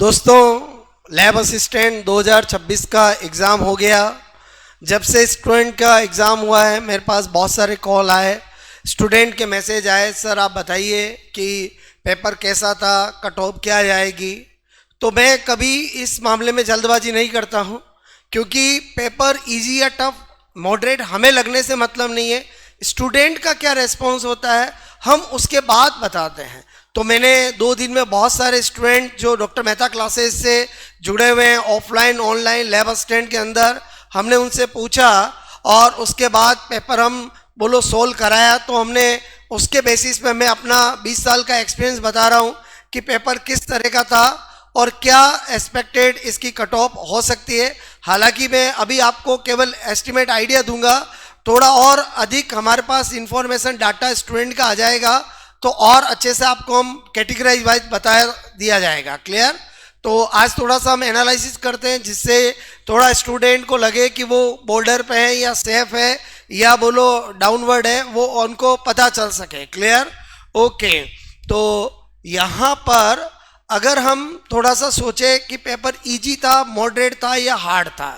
दोस्तों, lab assistant 2026 का exam हो गया। जब से स्टूडेंट का एग्ज़ाम हुआ है मेरे पास बहुत सारे कॉल आए, स्टूडेंट के मैसेज आए, सर आप बताइए कि पेपर कैसा था, कट ऑफ क्या जाएगी। तो मैं कभी इस मामले में जल्दबाजी नहीं करता हूं, क्योंकि पेपर इजी या टफ मॉडरेट हमें लगने से मतलब नहीं है, स्टूडेंट का क्या रेस्पॉन्स होता है हम उसके बाद बताते हैं। तो मैंने 2 दिन में बहुत सारे स्टूडेंट जो डॉक्टर मेहता क्लासेस से जुड़े हुए हैं ऑफलाइन ऑनलाइन लैब असिस्टेंट के अंदर, हमने उनसे पूछा और उसके बाद पेपर हम सोल्व कराया। तो हमने उसके बेसिस पे मैं अपना 20 साल का एक्सपीरियंस बता रहा हूँ कि पेपर किस तरह का था और क्या एक्सपेक्टेड इसकी कट ऑफ हो सकती है। हालांकि मैं अभी आपको केवल एस्टिमेट आइडिया दूंगा, थोड़ा और अधिक हमारे पास इंफॉर्मेशन डाटा स्टूडेंट का आ जाएगा तो और अच्छे से आपको हम कैटेगराइज वाइज बता दिया जाएगा। क्लियर? तो आज थोड़ा सा हम एनालिसिस करते हैं जिससे थोड़ा स्टूडेंट को लगे कि वो बॉर्डर पे है या सेफ है या डाउनवर्ड है, वो उनको पता चल सके। क्लियर? ओके। तो यहाँ पर अगर हम थोड़ा सा सोचे कि पेपर इजी था, मॉडरेट था या हार्ड था,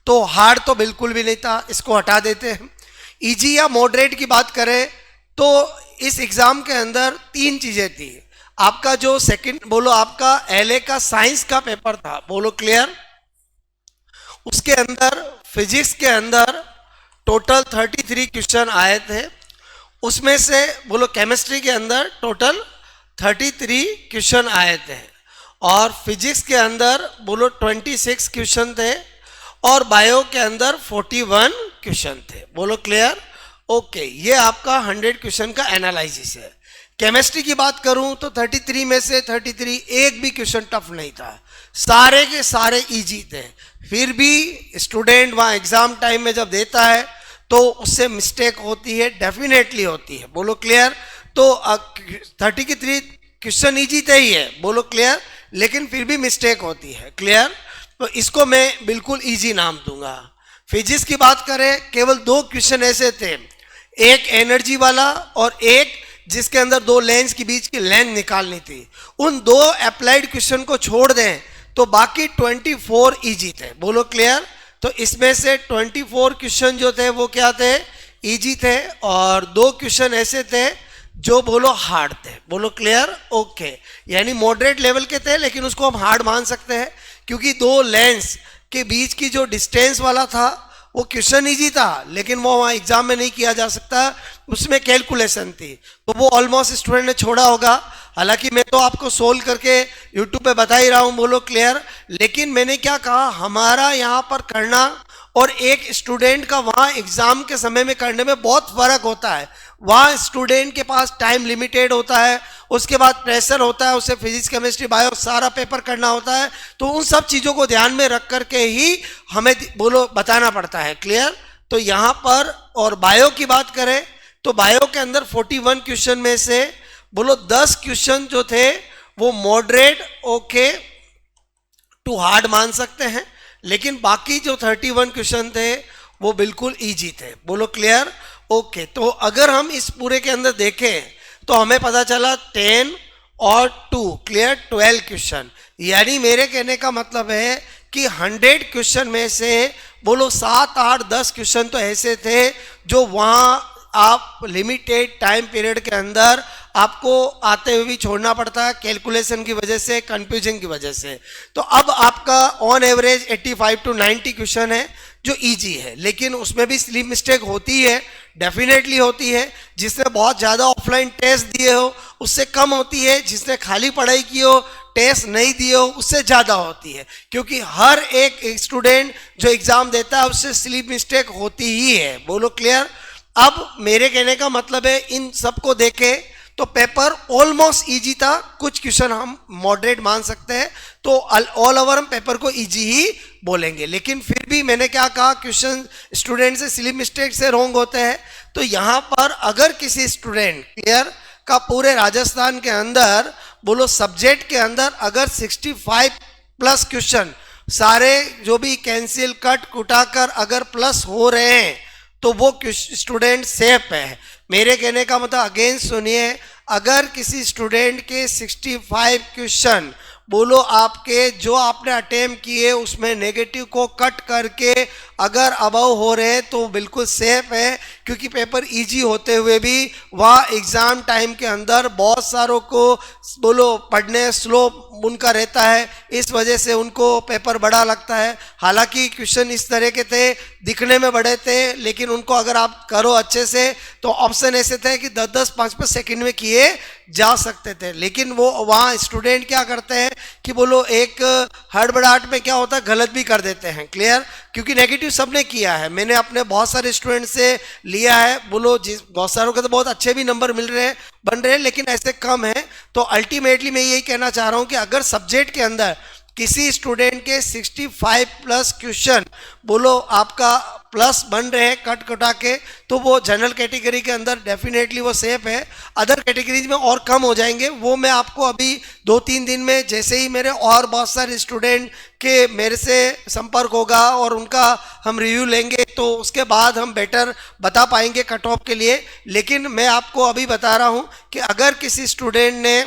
तो हार्ड तो बिल्कुल भी नहीं था, इसको हटा देते हैं। इजी या मॉडरेट की बात करें तो इस एग्जाम के अंदर 3 चीजें थी। आपका जो सेकंड आपका एलए का साइंस का पेपर था, क्लियर? उसके अंदर फिजिक्स के अंदर टोटल 33 क्वेश्चन आए थे। उसमें से केमिस्ट्री के अंदर टोटल 33 क्वेश्चन आए थे और फिजिक्स के अंदर 26 क्वेश्चन थे और बायो के अंदर 41 क्वेश्चन थे। क्लियर? ओके, ये आपका 100 क्वेश्चन का एनालिसिस है। केमिस्ट्री की बात करूं तो 33 में से 33 एक भी क्वेश्चन टफ नहीं था, सारे के सारे इजी थे। फिर भी स्टूडेंट वहां एग्जाम टाइम में जब देता है तो उससे मिस्टेक होती है, डेफिनेटली होती है। क्लियर? तो 33 क्वेश्चन इजी थे ही है, क्लियर, लेकिन फिर भी मिस्टेक होती है। क्लियर? तो इसको मैं बिल्कुल इजी नाम दूंगा। फिजिक्स की बात करें, केवल 2 क्वेश्चन ऐसे थे, एक एनर्जी वाला और एक जिसके अंदर 2 लेंस के बीच की लेंथ निकालनी थी। उन 2 अप्लाइड क्वेश्चन को छोड़ दें तो बाकी 24 इजी थे। क्लियर? तो इसमें से 24 क्वेश्चन जो थे वो क्या थे? इजी थे और 2 क्वेश्चन ऐसे थे जो हार्ड थे। क्लियर? ओके, यानी मॉडरेट लेवल के थे लेकिन उसको हम हार्ड मान सकते हैं क्योंकि 2 लेंस के बीच की जो डिस्टेंस वाला था वो क्वेश्चन इजी था लेकिन वो वहाँ एग्जाम में नहीं किया जा सकता, उसमें कैलकुलेशन थी, तो वो ऑलमोस्ट स्टूडेंट ने छोड़ा होगा। हालांकि मैं तो आपको सोल्व करके यूट्यूब पे बता ही रहा हूँ। क्लियर? लेकिन मैंने क्या कहा, हमारा यहाँ पर करना और एक स्टूडेंट का वहाँ एग्जाम के समय में करने में बहुत फर्क होता है। वहाँ स्टूडेंट के पास टाइम लिमिटेड होता है, उसके बाद प्रेशर होता है, उसे फिजिक्स केमिस्ट्री बायो सारा पेपर करना होता है, तो उन सब चीज़ों को ध्यान में रख करके ही हमें बताना पड़ता है। क्लियर? तो यहाँ पर और बायो की बात करें तो बायो के अंदर 41 क्वेश्चन में से 10 क्वेश्चन जो थे वो मॉडरेट ओके टू हार्ड मान सकते हैं, लेकिन बाकी जो 31 क्वेश्चन थे वो बिल्कुल इजी थे। क्लियर? ओके। तो अगर हम इस पूरे के अंदर देखें तो हमें पता चला 10 और 2 क्लियर 12 क्वेश्चन, यानी मेरे कहने का मतलब है कि 100 क्वेश्चन में से 7, 8, 10 क्वेश्चन तो ऐसे थे जो वहाँ आप लिमिटेड टाइम पीरियड के अंदर आपको आते हुए भी छोड़ना पड़ता है, कैलकुलेशन की वजह से, कंफ्यूजन की वजह से। तो अब आपका ऑन एवरेज 85 to 90 क्वेश्चन है जो इजी है, लेकिन उसमें भी स्लिप मिस्टेक होती है, डेफिनेटली होती है। जिसने बहुत ज़्यादा ऑफलाइन टेस्ट दिए हो उससे कम होती है, जिसने खाली पढ़ाई की हो, टेस्ट नहीं दिए हो, उससे ज़्यादा होती है, क्योंकि हर एक स्टूडेंट जो एग्ज़ाम देता है उससे स्लिप मिस्टेक होती ही है। क्लियर? अब मेरे कहने का मतलब है इन सबको देखे तो पेपर ऑलमोस्ट इजी था, कुछ क्वेश्चन हम मॉडरेट मान सकते हैं, तो ऑल ओवर हम पेपर को इजी ही बोलेंगे। लेकिन फिर भी मैंने क्या कहा, क्वेश्चन स्टूडेंट से स्लिप मिस्टेक से रॉन्ग होते हैं। तो यहाँ पर अगर किसी स्टूडेंट क्लियर का पूरे राजस्थान के अंदर सब्जेक्ट के अंदर अगर 65 प्लस क्वेश्चन सारे जो भी कैंसिल कट कुटाकर अगर प्लस हो रहे हैं तो वो स्टूडेंट सेफ है। मेरे कहने का मतलब अगेन सुनिए, अगर किसी स्टूडेंट के 65 क्वेश्चन बोलो आपके जो आपने अटेम्प्ट किए उसमें नेगेटिव को कट करके अगर अबव हो रहे हैं तो बिल्कुल सेफ है, क्योंकि पेपर इजी होते हुए भी वह एग्ज़ाम टाइम के अंदर बहुत सारों को बोलो पढ़ने स्लो उनका रहता है, इस वजह से उनको पेपर बड़ा लगता है। हालांकि क्वेश्चन इस तरह के थे, दिखने में बड़े थे, लेकिन उनको अगर आप करो अच्छे से तो ऑप्शन ऐसे थे कि 10-10 5-5 सेकंड में किए जा सकते थे। लेकिन वो वहाँ स्टूडेंट क्या करते हैं कि बोलो एक हड़बड़ाहट में क्या होता है गलत भी कर देते हैं। क्लियर? क्योंकि नेगेटिव सबने किया है, मैंने अपने बहुत सारे स्टूडेंट से लिया है, बोलो जिस बहुत सारों के तो बहुत अच्छे भी नंबर मिल रहे हैं बन रहे हैं, लेकिन ऐसे कम है। तो अल्टीमेटली मैं यही कहना चाह रहा हूँ कि अगर सब्जेक्ट के अंदर किसी स्टूडेंट के 65 प्लस क्वेश्चन बोलो आपका प्लस बन रहे हैं कट कटा के, तो वो जनरल कैटेगरी के अंदर डेफिनेटली वो सेफ है। अदर कैटेगरीज में और कम हो जाएंगे, वो मैं आपको अभी 2-3 दिन में जैसे ही मेरे और बहुत सारे स्टूडेंट के मेरे से संपर्क होगा और उनका हम रिव्यू लेंगे तो उसके बाद हम बेटर बता पाएंगे कट ऑफ के लिए। लेकिन मैं आपको अभी बता रहा हूँ कि अगर किसी स्टूडेंट ने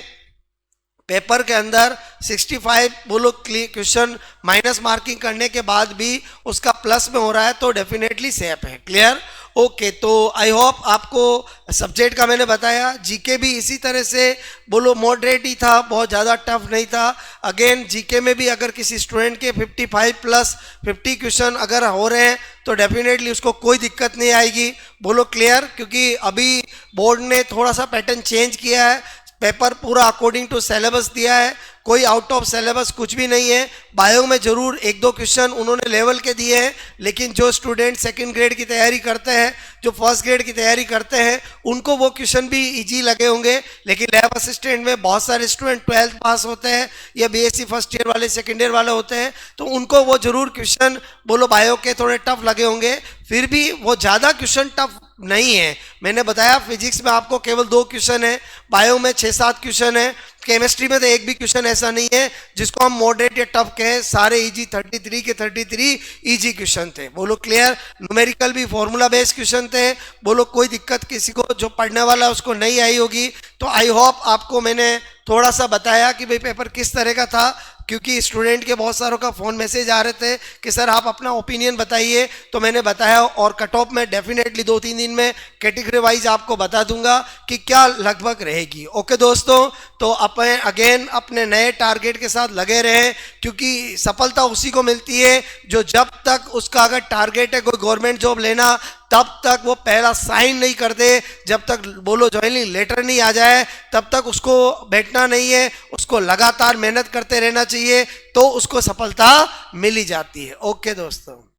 पेपर के अंदर 65 बोलो क्वेश्चन माइनस मार्किंग करने के बाद भी उसका प्लस में हो रहा है तो डेफिनेटली सेफ है। क्लियर? ओके, तो आई होप आपको सब्जेक्ट का मैंने बताया। जीके भी इसी तरह से बोलो मॉडरेट ही था, बहुत ज़्यादा टफ नहीं था। अगेन जीके में भी अगर किसी स्टूडेंट के 55 प्लस 50 क्वेश्चन अगर हो रहे हैं तो डेफिनेटली उसको कोई दिक्कत नहीं आएगी। बोलो क्लियर? क्योंकि अभी बोर्ड ने थोड़ा सा पैटर्न चेंज किया है, पेपर पूरा अकॉर्डिंग टू सिलेबस दिया है, कोई आउट ऑफ सिलेबस कुछ भी नहीं है। बायो में जरूर 1-2 क्वेश्चन उन्होंने लेवल के दिए हैं, लेकिन जो स्टूडेंट सेकंड ग्रेड की तैयारी करते हैं, जो फर्स्ट ग्रेड की तैयारी करते हैं, उनको वो क्वेश्चन भी इजी लगे होंगे। लेकिन लैब असिस्टेंट में बहुत सारे स्टूडेंट 12th पास होते हैं या बीएससी फर्स्ट ईयर वाले सेकेंड ईयर वाले होते हैं, तो उनको वो जरूर क्वेश्चन बोलो बायो के थोड़े टफ लगे होंगे। फिर भी वो ज़्यादा क्वेश्चन टफ नहीं है। मैंने बताया फिजिक्स में आपको केवल 2 क्वेश्चन है, बायो में 6-7 क्वेश्चन है, केमिस्ट्री में तो एक भी क्वेश्चन ऐसा नहीं है जिसको हम मॉडरेट या टफ कहें, सारे इजी 33 के 33 इजी क्वेश्चन थे। बोलो क्लियर? न्यूमेरिकल भी फॉर्मूला बेस्ड क्वेश्चन थे। बोलो कोई दिक्कत किसी को जो पढ़ने वाला उसको नहीं आई होगी। तो आई होप आपको मैंने थोड़ा सा बताया कि भाई पेपर किस तरह का था, क्योंकि स्टूडेंट के बहुत सारों का फ़ोन मैसेज आ रहे थे कि सर आप अपना ओपिनियन बताइए, तो मैंने बताया। और कट ऑफ में डेफिनेटली 2-3 दिन में कैटेगरी वाइज आपको बता दूंगा कि क्या लगभग रहेगी। ओके दोस्तों, तो अपन अगेन अपने नए टारगेट के साथ लगे रहें, क्योंकि सफलता उसी को मिलती है जो जब तक उसका अगर टारगेट है कोई गवर्नमेंट जॉब लेना, तब तक वो पहला साइन नहीं कर दे, जब तक बोलो ज्वाइनिंग लेटर नहीं आ जाए तब तक उसको बैठना नहीं है, उसको लगातार मेहनत करते रहना चाहिए, तो उसको सफलता मिल ही जाती है। ओके दोस्तों।